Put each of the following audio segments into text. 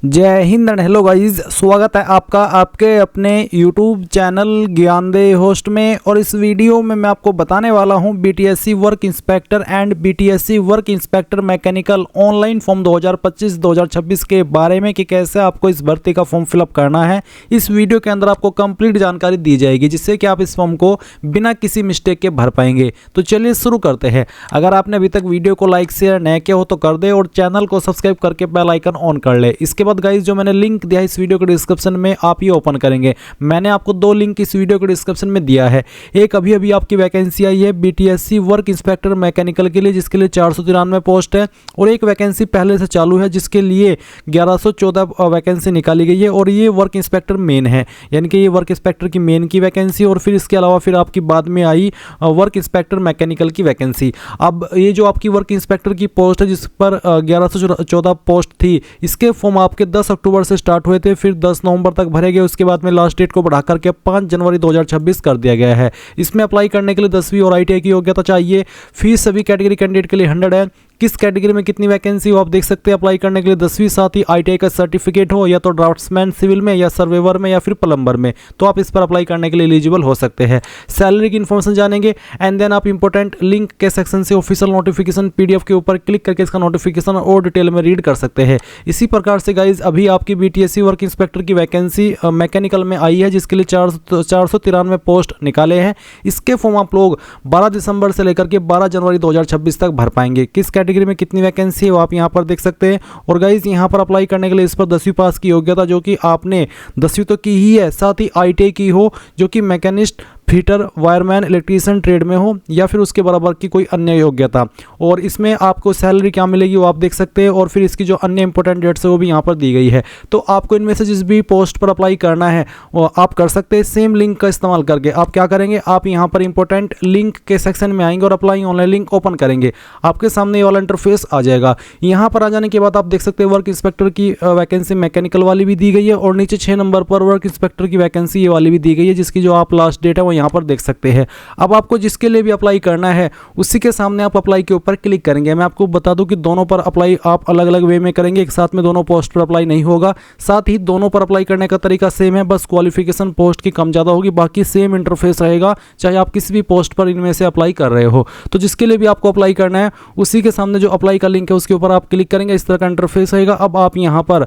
जय Hind and hello guys, स्वागत है आपका आपके अपने यूट्यूब चैनल ज्ञानदेह होस्ट में। और इस वीडियो में मैं आपको बताने वाला हूं BTSC work inspector and BTSC work inspector mechanical online form 2025-2026 के बारे में कि कैसे आपको इस भर्ती का फॉर्म फिलअप करना है। इस वीडियो के अंदर आपको कंप्लीट जानकारी दी जाएगी जिससे कि आप इस फॉर्म को बिना किसी मिस्टेक के भर पाएंगे। तो चलिए शुरू करते हैं। अगर आपने अभी तक वीडियो को लाइक शेयर नहीं किया हो तो कर दे और चैनल को सब्सक्राइब करके बेल आइकन ऑन कर ले। इसके बाद गाइस जो मैंने लिंक दिया है इस वीडियो के डिस्क्रिप्शन में, आप ये ओपन करेंगे। मैंने आपको दो लिंक इस वीडियो के डिस्क्रिप्शन में दिया है। एक अभी आपकी वैकेंसी आई है बीटीएससी वर्क इंस्पेक्टर मैकेनिकल के लिए, जिसके लिए 493 पोस्ट है, और एक वैकेंसी पहले से चालू है जिसके लिए 1114 वैकेंसी निकाली गई है। और ये वर्क इंस्पेक्टर मेन है, यानी कि ये वर्क इंस्पेक्टर की मेन की वैकेंसी, और फिर इसके अलावा फिर आपकी बाद में आई वर्क इंस्पेक्टर मैकेनिकल की वैकेंसी। अब ये जो आपकी वर्क इंस्पेक्टर की पोस्ट है जिस पर 1114 पोस्ट थी, इसके फॉर्म आपके 10 अक्टूबर से स्टार्ट हुए थे, फिर 10 नवंबर तक भरे गए। उसके बाद में लास्ट डेट को बढ़ा करके 5 जनवरी 2026 कर दिया गया है। इसमें अप्लाई करने के लिए 10वीं और ITI की योग्यता चाहिए। फीस सभी कैटेगरी कैंडिडेट के लिए 100 है। किस कैटेगरी में कितनी वैकेंसी हो आप देख सकते हैं। अप्लाई करने के लिए 10वीं साथ ही ITI का सर्टिफिकेट हो, या तो ड्राफ्ट्समैन सिविल में, या सर्वेवर में, या फिर प्लम्बर में, तो आप इस पर अप्लाई करने के लिए एलिजिबल हो सकते हैं। सैलरी की इन्फॉर्मेशन जानेंगे एंड देन आप इंपॉर्टेंट लिंक के सेक्शन से ऑफिशियल नोटिफिकेशन PDF के ऊपर क्लिक करके इसका नोटिफिकेशन और डिटेल में रीड कर सकते हैं। इसी प्रकार से गाइज अभी आपकी BTSC वर्क इंस्पेक्टर की वैकेंसी मैकेनिकल में आई है जिसके लिए 493 पोस्ट निकाले हैं। इसके फॉर्म आप लोग 12 दिसंबर से लेकर के 12 जनवरी 2026 तक भर पाएंगे। किस कैटेगरी में कितनी वैकेंसी है वो आप यहां पर देख सकते हैं। और गाइज यहां पर अप्लाई करने के लिए इस पर 10वीं पास की योग्यता, जो कि आपने 10वीं तो की ही है, साथ ही ITI की हो, जो कि machinist, fitter, wireman, electrician trade में हो, या फिर उसके बराबर की कोई अन्य योग्यता। और इसमें आपको सैलरी क्या मिलेगी वो आप देख सकते हैं। और फिर इसकी जो अन्य इंपॉर्टेंट डेट्स है वो भी यहाँ पर दी गई है। तो आपको इनमें से जिस भी पोस्ट पर अप्लाई करना है वो आप कर सकते हैं सेम लिंक का इस्तेमाल करके। आप क्या करेंगे, आप यहाँ पर इंपॉर्टेंट लिंक के सेक्शन में आएंगे और अप्लाई ऑनलाइन लिंक ओपन करेंगे। आपके सामने ये वाला इंटरफेस आ जाएगा। यहाँ पर आ जाने के बाद आप देख सकते हैं वर्क इंस्पेक्टर की वैकेंसी मैकेनिकल वाली भी दी गई है, और नीचे 6 नंबर पर वर्क इंस्पेक्टर की वैकेंसी ये वाली भी दी गई है, जिसकी जो आप लास्ट डेट है वो यहाँ पर देख सकते हैं। अब आपको जिसके लिए भी अप्लाई करना है उसी के सामने आप अप्लाई के ऊपर क्लिक करेंगे। मैं आपको बता दूं कि दोनों पर अप्लाई आप अलग अलग वे में करेंगे, एक साथ में दोनों पोस्ट पर अप्लाई नहीं होगा। साथ ही दोनों पर अप्लाई करने का तरीका सेम है, बस क्वालिफिकेशन पोस्ट की कम ज़्यादा होगी, बाकी सेम इंटरफेस रहेगा चाहे आप किसी भी पोस्ट पर इनमें से अप्लाई कर रहे हो। तो जिसके लिए भी आपको अप्लाई करना है उसी के सामने जो अप्लाई का लिंक है उसके ऊपर आप क्लिक करेंगे, इस तरह का इंटरफेस रहेगा। अब आप यहाँ पर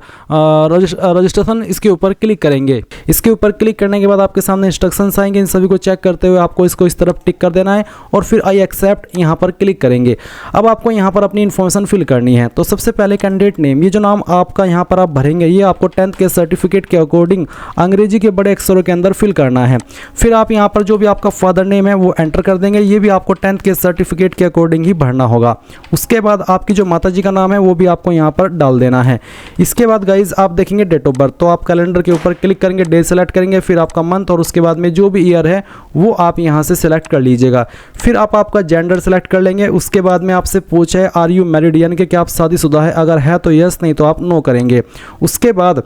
रजिस्ट्रेशन इसके ऊपर क्लिक करेंगे। इसके ऊपर क्लिक करने के बाद आपके सामने इंस्ट्रक्शंस आएंगे। इन सभी को चेक करते हुए आपको इसको इस तरफ टिक कर देना है और फिर आई एक्सेप्ट यहां पर क्लिक करेंगे। अब आपको यहां पर अपनी इन्फॉर्मेशन फिल करनी है। तो सबसे पहले कैंडिडेट नेम, ये जो नाम आपका यहां पर आप भरेंगे ये आपको 10th के सर्टिफिकेट के अकॉर्डिंग अंग्रेजी के बड़े अक्षरों के अंदर फिल करना है। फिर आप यहां पर जो भी आपका फादर नेम है वो एंटर कर देंगे, ये भी आपको 10th के सर्टिफिकेट के अकॉर्डिंग ही भरना होगा। उसके बाद आपकी जो माता जी का नाम है वो भी आपको यहां पर डाल देना है। इसके बाद गाइज आप देखेंगे डेट ऑफ बर्थ, तो आप कैलेंडर के ऊपर क्लिक करेंगे, डे सेलेक्ट करेंगे, फिर आपका मंथ, और उसके बाद में जो भी ईयर है वो आप यहां से सेलेक्ट कर लीजिएगा। फिर आप आपका जेंडर सेलेक्ट कर लेंगे। उसके बाद में आपसे पूछा है आर यू मैरिड, यानी कि क्या आप शादीशुदा है, अगर है तो यस, नहीं तो आप नो करेंगे। उसके बाद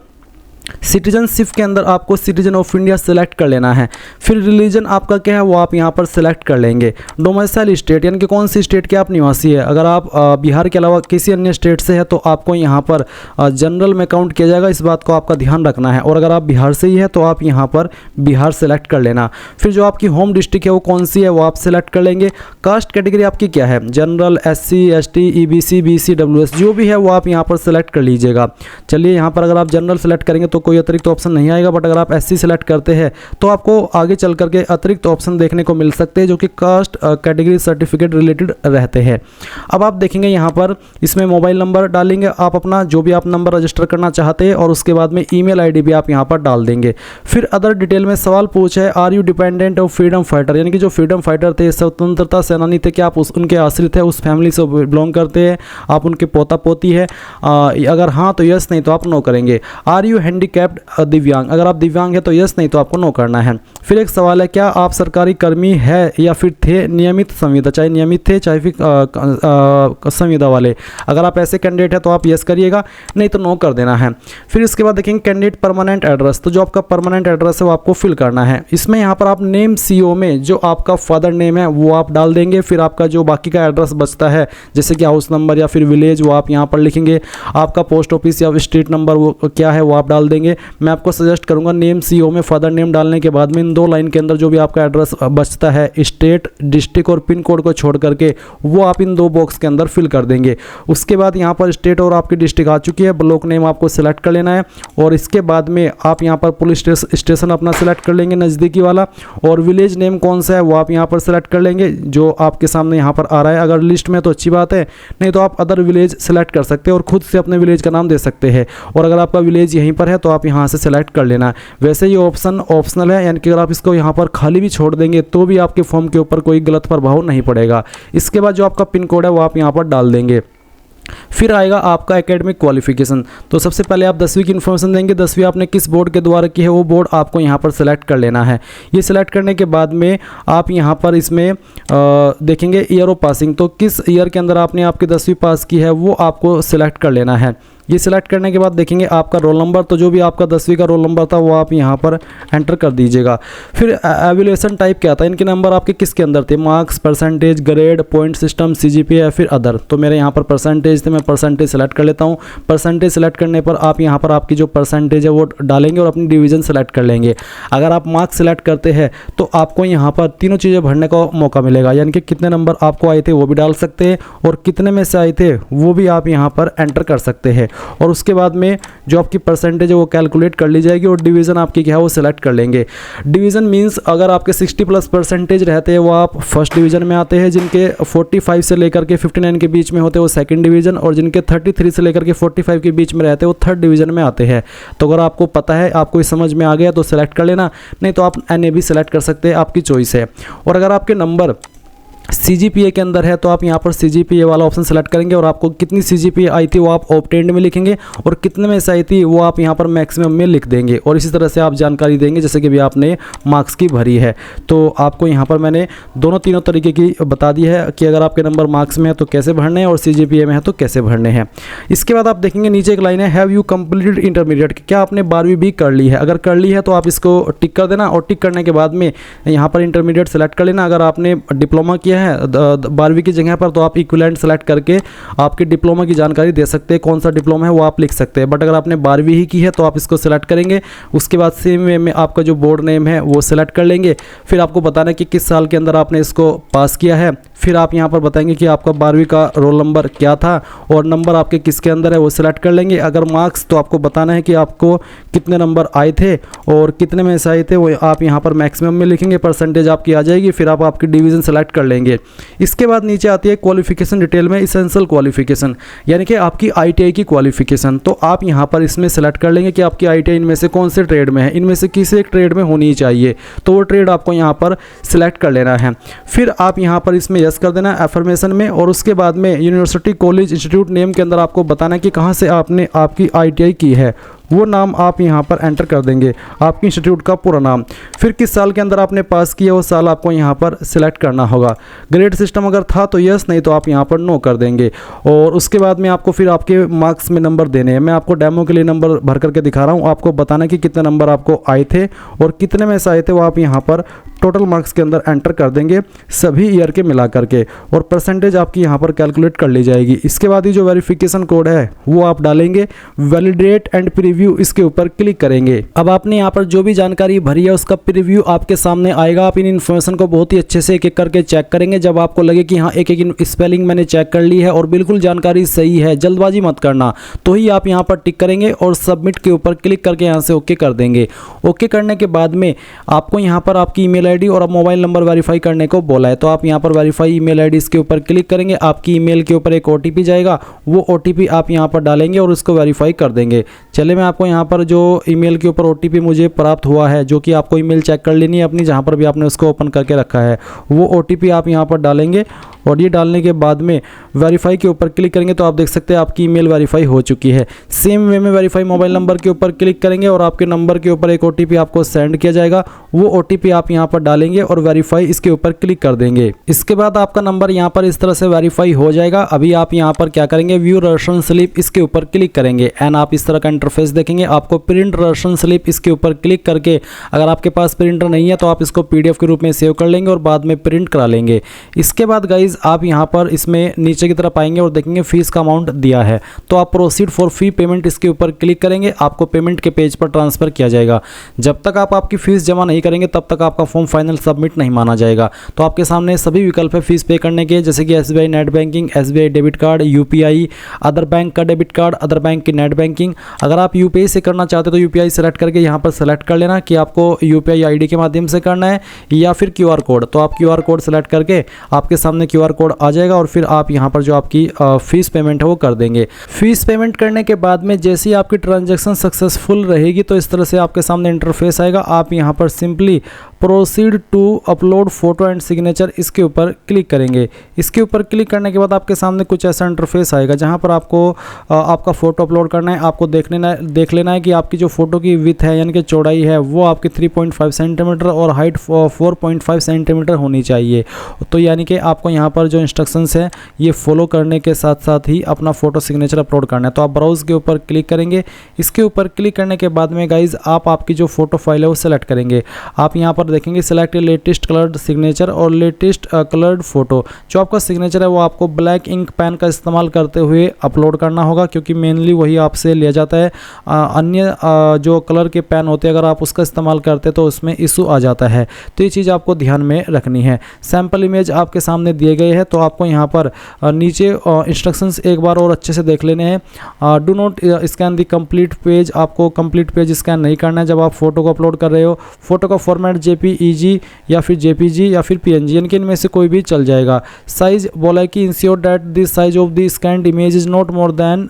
सिटीजनशिप के अंदर आपको सिटीजन ऑफ इंडिया सेलेक्ट कर लेना है। फिर रिलीजन आपका क्या है वो आप यहाँ पर सेलेक्ट कर लेंगे। डोमिसाइल स्टेट, यानी कि कौन सी स्टेट के आप निवासी है। अगर आप बिहार के अलावा किसी अन्य स्टेट से है तो आपको यहाँ पर जनरल में काउंट किया जाएगा, इस बात को आपका ध्यान रखना है। और अगर आप बिहार से ही है तो आप यहाँ पर बिहार सेलेक्ट कर लेना। फिर जो आपकी होम डिस्ट्रिक्ट है वो कौन सी है वो आप सेलेक्ट कर लेंगे। कास्ट कैटेगरी आपकी क्या है, general, SC ST EBC BC WS जो भी है वो आप यहाँ पर सेलेक्ट कर लीजिएगा। चलिए यहाँ पर अगर आप जनरल सेलेक्ट करेंगे तो कोई अतिरिक्त ऑप्शन नहीं आएगा, बट अगर आप SC सेलेक्ट करते हैं तो आपको आगे चल करके अतिरिक्त ऑप्शन देखने को मिल सकते हैं जो कि कास्ट कैटेगरी सर्टिफिकेट रिलेटेड रहते हैं। अब आप देखेंगे यहाँ पर इसमें मोबाइल नंबर डालेंगे आप अपना, जो भी आप नंबर रजिस्टर करना चाहते हैं, और उसके बाद में ईमेल ID भी आप यहाँ पर डाल देंगे। फिर अदर डिटेल में सवाल पूछा है are you dependent of freedom fighter, यानी कि जो फ्रीडम फाइटर थे, स्वतंत्रता सेनानी थे, क्या आप उनके आश्रित है, उस फैमिली से बिलोंग करते हैं, आप उनके पोता पोती है, अगर हाँ तो यस, नहीं तो आप नो करेंगे। आर यू हैंडीकैप्ड दिव्यांग, अगर आप दिव्यांग है तो यस, नहीं तो आपको नो करना है। फिर एक सवाल है, क्या आप सरकारी कर्मी है या फिर थे नियमित संविदा, चाहे नियमित थे चाहे फिर संविदा वाले। अगर आप ऐसे कैंडिडेट हैं तो आप यस करिएगा, नहीं तो नो कर देना है। फिर इसके बाद देखेंगे कैंडिडेट परमानेंट एड्रेस, तो जो आपका परमानेंट एड्रेस है वो आपको फिल करना है। इसमें यहाँ पर आप नेम CO में जो आपका फादर नेम है वो आप डाल देंगे। फिर आपका जो बाकी का एड्रेस बचता है जैसे कि हाउस नंबर या फिर विलेज वो आप यहाँ पर लिखेंगे। आपका पोस्ट ऑफिस या स्ट्रीट नंबर वो क्या है वो आप डाल देंगे। मैं आपको सजेस्ट करूँगा नेम CO में फादर नेम डालने के बाद में इन 2 लाइन के अंदर जो भी आपका एड्रेस बचता है स्टेट, डिस्ट्रिक्ट और पिन कोड को छोड़ करके वो आप इन 2 बॉक्स के अंदर फिल कर देंगे। उसके बाद यहाँ पर स्टेट और आपकी डिस्ट्रिक्ट आ चुकी है, ब्लॉक नेम आपको सिलेक्ट कर लेना है और इसके बाद में आप यहाँ पर पुलिस स्टेशन अपना सिलेक्ट कर लेंगे नज़दीकी वाला, और विलेज नेम कौन सा है वो आप यहाँ पर सिलेक्ट कर लेंगे जो आपके सामने यहाँ पर आ रहा है। अगर लिस्ट में तो अच्छी बात है, नहीं तो आप अदर विलेज सेलेक्ट कर सकते हैं और खुद से अपने विलेज का नाम दे सकते हैं। और अगर आपका विलेज यहीं पर है तो आप यहाँ से सेलेक्ट कर लेना है। वैसे ये ऑप्शन ऑप्शनल है, यानी कि अगर आप इसको यहाँ पर खाली भी छोड़ देंगे तो भी आपके फॉर्म के ऊपर कोई गलत प्रभाव नहीं पड़ेगा। इसके बाद जो आपका पिन कोड है वो आप यहाँ पर डाल देंगे। फिर आएगा आपका एकेडमिक क्वालिफिकेशन। तो सबसे पहले आप 10वीं की इन्फॉर्मेशन देंगे, 10वीं आपने किस बोर्ड के द्वारा की है वो बोर्ड आपको यहाँ पर सेलेक्ट कर लेना है। ये सिलेक्ट करने के बाद में आप यहाँ पर इसमें देखेंगे ईयर ऑफ पासिंग, तो किस ईयर के अंदर आपने आपकी 10वीं पास की है वो आपको सिलेक्ट कर लेना है। ये सिलेक्ट करने के बाद देखेंगे आपका रोल नंबर, तो जो भी आपका 10वीं का रोल नंबर था वो आप यहाँ पर एंटर कर दीजिएगा। फिर एवेल्यूएशन टाइप क्या था, इनके नंबर आपके किसके अंदर थे, marks, percentage, grade, point system, CGPA या फिर अदर। तो मेरे यहाँ पर परसेंटेज थे, मैं परसेंटेज सेलेक्ट कर लेता हूँ। परसेंटेज सेलेक्ट करने पर आप यहाँ पर आपकी जो परसेंटेज है वो डालेंगे और अपनी डिवीज़न सेलेक्ट कर लेंगे। अगर आप मार्क्स सेलेक्ट करते हैं तो आपको यहाँ पर तीनों चीज़ें भरने का मौका मिलेगा, यानी कि कितने नंबर आपको आए थे वो भी डाल सकते हैं और कितने में से आए थे वो भी आप यहाँ पर एंटर कर सकते हैं। और उसके बाद में जो आपकी परसेंटेज है वो कैलकुलेट कर ली जाएगी और डिवीज़न आपकी क्या है वो सिलेक्ट कर लेंगे। डिवीज़न मींस अगर आपके 60+ परसेंटेज रहते हैं वो आप फर्स्ट डिवीज़न में आते हैं, जिनके 45 से लेकर के 59 के बीच में होते हैं वो सेकंड डिवीज़न, और जिनके 33 से लेकर के 45 के बीच में रहते हैं वो थर्ड डिवीज़न में आते हैं। तो अगर आपको पता है, आपको इस समझ में आ गया तो सिलेक्ट कर लेना, नहीं तो आप NA भी सिलेक्ट कर सकते हैं, आपकी चॉइस है। और अगर आपके नंबर CGPA के अंदर है तो आप यहाँ पर CGPA वाला ऑप्शन सेलेक्ट करेंगे और आपको कितनी CGPA आई थी वो आप ऑब्टेन्ड में लिखेंगे और कितने में से आई थी वो आप यहाँ पर मैक्सिमम में लिख देंगे। और इसी तरह से आप जानकारी देंगे जैसे कि भी आपने मार्क्स की भरी है। तो आपको यहाँ पर मैंने तीनों तरीके की बता दी है कि अगर आपके नंबर मार्क्स में है तो कैसे भरने हैं और CGPA में है तो कैसे भरने हैं। इसके बाद आप देखेंगे नीचे एक लाइन है, हैव यू कंप्लीटेड इंटरमीडिएट, क्या आपने 12वीं भी कर ली है। अगर कर ली है तो आप इसको टिक कर देना और टिक करने के बाद में यहाँ पर इंटरमीडिएट सेलेक्ट कर लेना। अगर आपने डिप्लोमा किया है 12वीं की जगह पर तो आप इक्विवेलेंट सेलेक्ट करके आपके डिप्लोमा की जानकारी दे सकते हैं, कौन सा डिप्लोमा है वो आप लिख सकते हैं। बट अगर आपने 12वीं ही की है तो आप इसको सेलेक्ट करेंगे। उसके बाद सेम वे में आपका जो बोर्ड नेम है वो सेलेक्ट कर लेंगे। फिर आपको बताना है कि किस साल के अंदर आपने इसको पास किया है। फिर आप यहाँ पर बताएंगे कि आपका 12वीं का रोल नंबर क्या था और नंबर आपके किसके अंदर है वो सिलेक्ट कर लेंगे। अगर मार्क्स तो आपको बताना है कि आपको कितने नंबर आए थे और कितने में से आए थे वो आप यहाँ पर मैक्सिमम में लिखेंगे, परसेंटेज आपकी आ जाएगी। फिर आप आपकी डिवीज़न सेलेक्ट कर लेंगे। इसके बाद नीचे आती है क्वालिफिकेशन डिटेल में इसेंशियल क्वालिफिकेशन, यानी कि आपकी ITI की क्वालिफिकेशन। तो आप यहाँ पर इसमें सेलेक्ट कर लेंगे कि आपकी ITI इनमें से कौन से ट्रेड में है, इनमें से किसी एक ट्रेड में होनी चाहिए, तो वो ट्रेड आपको यहाँ पर सिलेक्ट कर लेना है। फिर आप यहाँ पर इसमें यस कर देना एफर्मेशन में और उसके बाद में यूनिवर्सिटी, कॉलेज, इंस्टीट्यूट नेम के अंदर आपको बताना है कि कहाँ से आपने आपकी ITI की है, वो नाम आप यहाँ पर एंटर कर देंगे, आपकी इंस्टीट्यूट का पूरा नाम। फिर किस साल के अंदर आपने पास किया वो साल आपको यहाँ पर सिलेक्ट करना होगा। ग्रेड सिस्टम अगर था तो यस, नहीं तो आप यहाँ पर नो कर देंगे। और उसके बाद में आपको फिर आपके मार्क्स में नंबर देने हैं। मैं आपको डेमो के लिए नंबर भर करके दिखा रहा हूँ, आपको बताना कि कितने नंबर आपको आए थे और कितने में से आए थे वो आप यहाँ पर टोटल मार्क्स के अंदर एंटर कर देंगे सभी ईयर के मिला करके, और परसेंटेज आपकी यहाँ पर कैलकुलेट कर ली जाएगी। इसके बाद ही जो वेरिफिकेशन कोड है वो आप डालेंगे, वैलिडेट एंड प्रीव्यू इसके ऊपर क्लिक करेंगे। अब आपने यहाँ पर जो भी जानकारी भरी है उसका प्रीव्यू आपके सामने आएगा। आप इन इन्फॉर्मेशन को बहुत ही अच्छे से एक एक करके चेक करेंगे। जब आपको लगे कि हाँ एक एक स्पेलिंग मैंने चेक कर ली है और बिल्कुल जानकारी सही है, जल्दबाजी मत करना, तो ही आप यहाँ पर टिक करेंगे और सबमिट के ऊपर क्लिक करके यहाँ से ओके कर देंगे। ओके करने के बाद में आपको यहाँ पर आपकी ईमेल आईडी और मोबाइल नंबर वेरीफाई करने को बोला है, तो आप यहाँ पर वेरीफाई ईमेल आईडी इसके ऊपर क्लिक करेंगे। आपकी ईमेल के ऊपर एक OTP जाएगा, वो OTP आप यहाँ पर डालेंगे और उसको वेरीफाई कर देंगे। चलिए मैं आपको यहाँ पर जो ईमेल के ऊपर OTP मुझे प्राप्त हुआ है, जो कि आपको ईमेल चेक कर लेनी है अपनी, जहाँ पर भी आपने उसको ओपन करके रखा है, वो OTP आप यहाँ पर डालेंगे और ये डालने के बाद में वेरीफाई के ऊपर क्लिक करेंगे तो आप देख सकते हैं आपकी ईमेल वेरीफाई हो चुकी है। सेम वे में वेरीफाई मोबाइल नंबर के ऊपर क्लिक करेंगे और आपके नंबर के ऊपर एक OTP आपको सेंड किया जाएगा। वो OTP आप यहाँ पर डालेंगे और वेरीफाई इसके ऊपर क्लिक कर देंगे। इसके बाद आपका नंबर यहाँ पर इस तरह से वेरीफाई हो जाएगा। अभी आप यहाँ पर क्या करेंगे, व्यू राशन स्लिप इसके ऊपर क्लिक करेंगे एंड आप इस तरह का इंटरफेस देखेंगे। आपको प्रिंट राशन स्लिप इसके ऊपर क्लिक करके, अगर आपके पास प्रिंटर नहीं है तो आप इसको PDF के रूप में सेव कर लेंगे और बाद में प्रिंट करा लेंगे। इसके बाद गाइज आप यहाँ पर इसमें नीचे की तरफ आएंगे और देखेंगे फीस का अमाउंट दिया है तो आप प्रोसीड फॉर फी पेमेंट इसके ऊपर क्लिक करेंगे। आपको पेमेंट के पेज पर ट्रांसफर किया जाएगा। जब तक आप आपकी फीस जमा नहीं करेंगे तब तक आपका फॉर्म फाइनल सबमिट नहीं माना जाएगा। तो आपके सामने सभी विकल्प है फीस पे करने के, जैसे कि SBI net banking, SBI debit card, UPI, other bank का डेबिट कार्ड, अदर बैंक की नेट बैंकिंग। अगर आप UPI से करना चाहते हो तो UPI सेलेक्ट करके यहाँ पर सेलेक्ट कर लेना कि आपको UPI ID के माध्यम से करना है या फिर QR कोड। तो आप QR कोड सेलेक्ट करके आपके सामने QR कोड आ जाएगा और फिर आप यहाँ पर जो आपकी फीस पेमेंट है वो कर देंगे। फीस पेमेंट करने के बाद में जैसे ही आपकी ट्रांजैक्शन सक्सेसफुल रहेगी तो इस तरह से आपके सामने इंटरफेस आएगा। आप यहाँ पर simply proceed to upload photo and signature इसके ऊपर क्लिक करेंगे। इसके ऊपर क्लिक करने के बाद आपके सामने कुछ ऐसा इंटरफेस आएगा जहाँ पर आपको आपका फ़ोटो अपलोड करना है। आपको देख लेना है कि आपकी जो फ़ोटो की विथ है यानी कि चौड़ाई है वो आपकी 3.5 सेंटीमीटर और हाइट 4.5 सेंटीमीटर होनी चाहिए। तो यानी कि आपको यहाँ पर जो इंस्ट्रक्शंस है ये फॉलो करने के साथ साथ ही अपना फ़ोटो सिग्नेचर अपलोड करना है। तो आप ब्राउज़ के ऊपर क्लिक करेंगे। इसके ऊपर क्लिक करने के बाद में गाइज आप आपकी जो फ़ोटो फाइल है वो सेलेक्ट करेंगे। आप यहाँ पर देखेंगे सिलेक्ट लेटेस्ट कलर्ड सिग्नेचर और लेटेस्ट कलर्ड फोटो। जो आपका सिग्नेचर है वो आपको ब्लैक इंक पेन का इस्तेमाल करते हुए अपलोड करना होगा क्योंकि मेनली वही आपसे लिया जाता है। अन्य जो कलर के पेन होते हैं अगर आप उसका इस्तेमाल करते तो उसमें इशू आ जाता है। तो ये चीज़ आपको ध्यान में रखनी है। सैम्पल इमेज आपके सामने दिए गए हैं तो आपको यहाँ पर नीचे इंस्ट्रक्शंस एक बार और अच्छे से देख लेने हैं। Do not scan the complete page. आपको कंप्लीट पेज स्कैन नहीं करना है जब आप फोटो को अपलोड कर रहे हो। फोटो का फॉर्मेट JPEG या फिर JPG या फिर PNG इनके इनमें से कोई भी चल जाएगा। साइज बोला है कि ensure that the size of the scanned image is not more than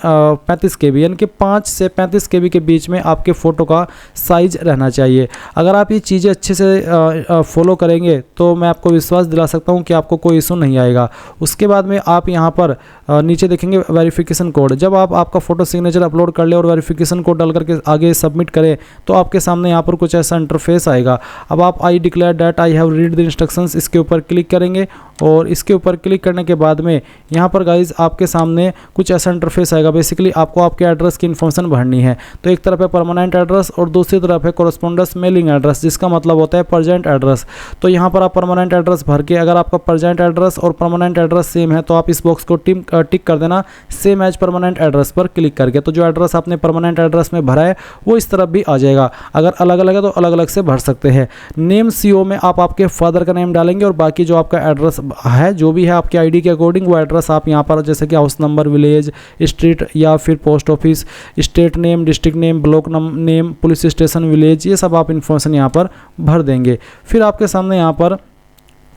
35 KB यानी कि 5 से 35 KB के बीच में आपके फ़ोटो का साइज रहना चाहिए। अगर आप ये चीज़ें अच्छे से फॉलो करेंगे तो मैं आपको विश्वास दिला सकता हूँ कि आपको कोई इशू नहीं आएगा। उसके बाद में आप यहाँ पर नीचे देखेंगे वेरिफिकेशन कोड। जब आप आपका फ़ोटो सिग्नेचर अपलोड कर ले और वेरिफिकेशन कोड डाल करके आगे सबमिट करें तो आपके सामने यहाँ पर कुछ ऐसा इंटरफेस आएगा। अब आप I declare that I have read the instructions इसके ऊपर क्लिक करेंगे और इसके ऊपर क्लिक करने के बाद में यहाँ पर गाइज आपके सामने कुछ ऐसा इंटरफेस आएगा। बेसिकली आपको आपके एड्रेस की इन्फॉर्मेशन भरनी है। तो एक तरफ है परमानेंट एड्रेस और दूसरी तरफ है कॉरेस्पोंडेंस मेलिंग एड्रेस जिसका मतलब होता है प्रेजेंट एड्रेस। तो यहाँ पर आप परमानेंट एड्रेस भर के, अगर आपका प्रेजेंट एड्रेस और परमानेंट एड्रेस सेम है तो आप इस बॉक्स को टिक कर देना सेम एज परमानेंट एड्रेस पर क्लिक करके। तो जो एड्रेस आपने परमानेंट एड्रेस में भरा है वो इस तरफ भी आ जाएगा। अगर अलग अलग है तो अलग अलग से भर सकते हैं। नेम CO में आप आपके फादर का नेम डालेंगे और बाकी जो आपका एड्रेस है जो भी है आपके ID के अकॉर्डिंग वो एड्रेस आप यहाँ पर जैसे कि हाउस नंबर, विलेज, स्ट्रीट या फिर post office, state name, district name, block name, police station, village, ये सब आप इन्फॉर्मेशन यहाँ पर भर देंगे। फिर आपके सामने यहाँ पर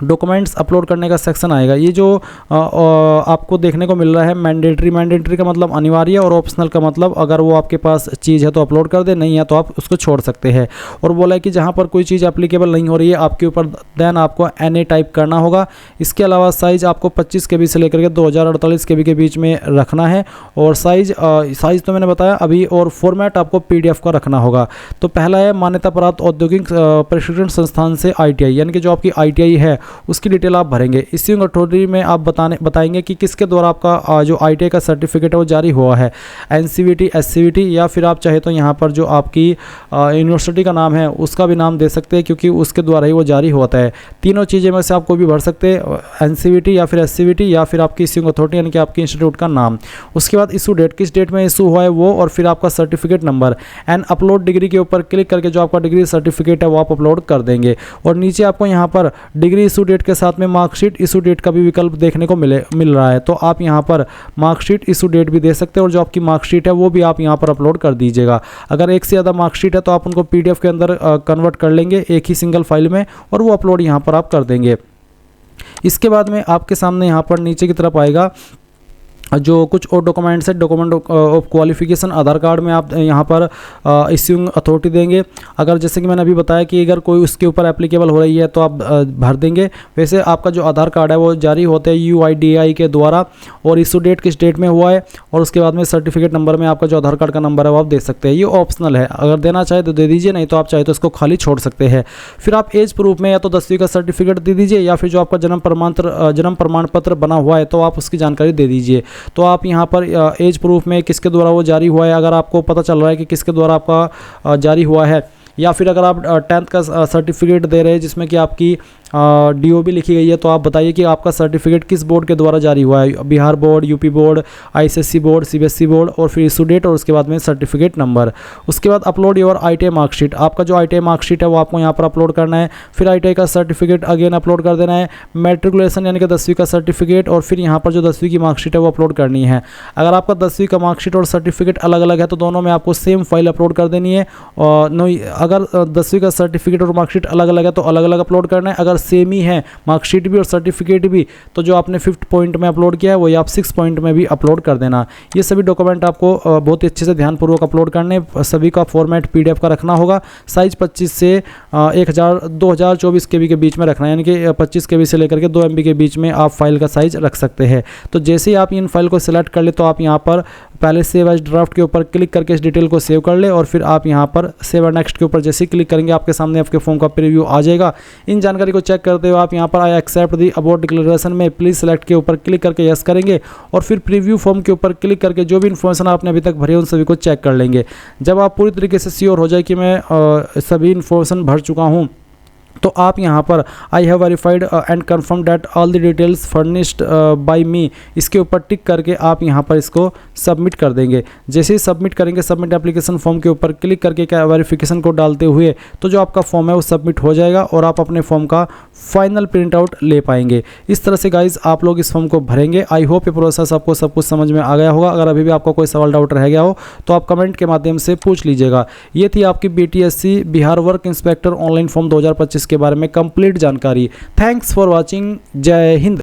डॉक्यूमेंट्स अपलोड करने का सेक्शन आएगा। ये जो आपको देखने को मिल रहा है मैंडेटरी का मतलब अनिवार्य और ऑप्शनल का मतलब अगर वो आपके पास चीज़ है तो अपलोड कर दे, नहीं है तो आप उसको छोड़ सकते हैं। और बोला है कि जहाँ पर कोई चीज़ एप्लीकेबल नहीं हो रही है आपके ऊपर देन आपको NA टाइप करना होगा। इसके अलावा साइज़ आपको 25 KB से लेकर के 2048 KB के बीच में रखना है और साइज़ तो मैंने बताया अभी। और फॉर्मेट आपको PDF का रखना होगा। तो पहला है मान्यता प्राप्त औद्योगिक प्रशिक्षण संस्थान से ITI यानी कि जो आपकी ITI है उसकी डिटेल आप भरेंगे। इसी कटोरी में आप बताएंगे कि किसके द्वारा आपका जो ITI का सर्टिफिकेट है वो जारी हुआ है, NCVT, SCVT या फिर आप चाहे तो यहाँ पर जो आपकी यूनिवर्सिटी का नाम है उसका भी नाम दे सकते हैं क्योंकि उसके द्वारा ही वो जारी होता है। तीनों चीज़ें में से आप कोई भी भर सकते हैं, NCVT या फिर SCVT या फिर आपकी इश्यूइंग अथॉरिटी यानी कि आपकी इंस्टीट्यूट का नाम। उसके बाद इशू डेट, किस डेट में इशू हुआ है वो, और फिर आपका certificate number and upload degree के ऊपर क्लिक करके जो आपका डिग्री सर्टिफिकेट है वो आप अपलोड कर देंगे। और नीचे आपको यहाँ पर डिग्री इशू डेट के साथ में मार्कशीट इशू डेट का भी विकल्प देखने को मिल रहा है। तो आप यहाँ पर मार्कशीट इशू डेट भी दे सकते हैं और जो आपकी मार्कशीट है वो भी आप यहाँ पर अपलोड कर दीजिएगा। अगर एक से ज़्यादा मार्कशीट है तो आप उनको PDF के अंदर कन्वर्ट कर लेंगे एक ही सिंगल फाइल में और वो अपलोड यहाँ पर आप कर देंगे। इसके बाद में आपके सामने यहाँ पर नीचे की तरफ आएगा जो कुछ और डॉक्यूमेंट्स है, document of qualification Aadhaar card में आप यहाँ पर इश्यूइंग अथॉरिटी देंगे। अगर जैसे कि मैंने अभी बताया कि अगर कोई उसके ऊपर एप्लीकेबल हो रही है तो आप भर देंगे। वैसे आपका जो आधार कार्ड है वो जारी होते हैं UIDAI के द्वारा, और इशू डेट किस डेट में हुआ है, और उसके बाद में सर्टिफिकेट नंबर में आपका जो आधार कार्ड का नंबर है वो आप दे सकते हैं। ये ऑप्शनल है, अगर देना चाहे तो दे दीजिए, नहीं तो आप चाहे तो इसको खाली छोड़ सकते हैं। फिर आप एज प्रूफ में या तो 10वीं का सर्टिफिकेट दे दीजिए, या फिर जो आपका जन्म प्रमाण पत्र बना हुआ है तो आप उसकी जानकारी दे दीजिए। तो आप यहाँ पर एज प्रूफ में किसके द्वारा वो जारी हुआ है, अगर आपको पता चल रहा है कि किसके द्वारा आपका जारी हुआ है, या फिर अगर आप 10th का सर्टिफिकेट दे रहे हैं जिसमें कि आपकी DOB लिखी गई है, तो आप बताइए कि आपका सर्टिफिकेट किस बोर्ड के द्वारा जारी हुआ है, Bihar board, UP board, ICSE board, CBSE board, और फिर इशू डेट और उसके बाद में सर्टिफिकेट नंबर। उसके बाद अपलोड योर ITI मार्कशीट, आपका जो ITI मार्कशीट है वो आपको यहाँ पर अपलोड करना है। फिर ITI का सर्टिफिकेट अगेन अपलोड कर देना है, मैट्रिकुलेशन यानी कि 10वीं का सर्टिफिकेट, और फिर यहाँ पर जो 10वीं की मार्कशीट है वो अपलोड करनी है। अगर आपका 10वीं का मार्कशीट और सर्टिफिकेट अलग अलग है तो दोनों में आपको सेम फाइल अपलोड कर देनी है। अगर 10वीं का सर्टिफिकेट और मार्कशीट अलग अलग है तो अलग अलग अपलोड करना है। अगर सेम ही है मार्कशीट भी और सर्टिफिकेट भी, तो जो आपने 5th पॉइंट में अपलोड किया है वो आप 6th पॉइंट में भी अपलोड कर देना। ये सभी डॉक्यूमेंट आपको बहुत ही अच्छे से ध्यानपूर्वक अपलोड करने, सभी का फॉर्मेट PDF का रखना होगा। साइज 25 से 2024 KB के बीच में रखना है, यानी कि 25 KB से लेकर के 2 MB के बीच में आप फाइल का साइज रख सकते हैं। तो जैसे ही आप इन फाइल को सिलेक्ट कर ले तो आप यहाँ पर पहले सेव एज ड्राफ्ट के ऊपर क्लिक करके इस डिटेल को सेव कर ले, और फिर आप यहाँ पर सेव एंड नेक्स्ट के ऊपर जैसे ही क्लिक करेंगे आपके सामने आपके फॉर्म का प्रीव्यू आ जाएगा। इन जानकारी को चेक करते हुए आप यहाँ पर I accept the about declaration में प्लीज सेलेक्ट के ऊपर क्लिक करके यस करेंगे, और फिर प्रीव्यू फॉर्म के ऊपर क्लिक करके जो भी इन्फॉर्मेशन आपने अभी तक भरी है उन सभी को चेक कर लेंगे। जब आप पूरी तरीके से श्योर हो जाए कि मैं सभी इन्फॉर्मेशन भर चुका हूँ, तो आप यहाँ पर I have verified and confirm that all the details furnished by me, इसके ऊपर टिक करके आप यहाँ पर इसको सबमिट कर देंगे। जैसे ही सबमिट करेंगे, सबमिट एप्लीकेशन फॉर्म के ऊपर क्लिक करके क्या वेरिफिकेशन को डालते हुए तो जो आपका फॉर्म है वो सबमिट हो जाएगा, और आप अपने फॉर्म का फाइनल प्रिंट आउट ले पाएंगे। इस तरह से गाइज आप लोग इस फॉर्म को भरेंगे। आई होप ये प्रोसेस आपको सब कुछ समझ में आ गया होगा। अगर अभी भी आपका कोई सवाल डाउट रह गया हो तो आप कमेंट के माध्यम से पूछ लीजिएगा। ये थी आपकी BTSC Bihar work inspector online form 2025 के बारे में कंप्लीट जानकारी। Thanks for watching. जय हिंद।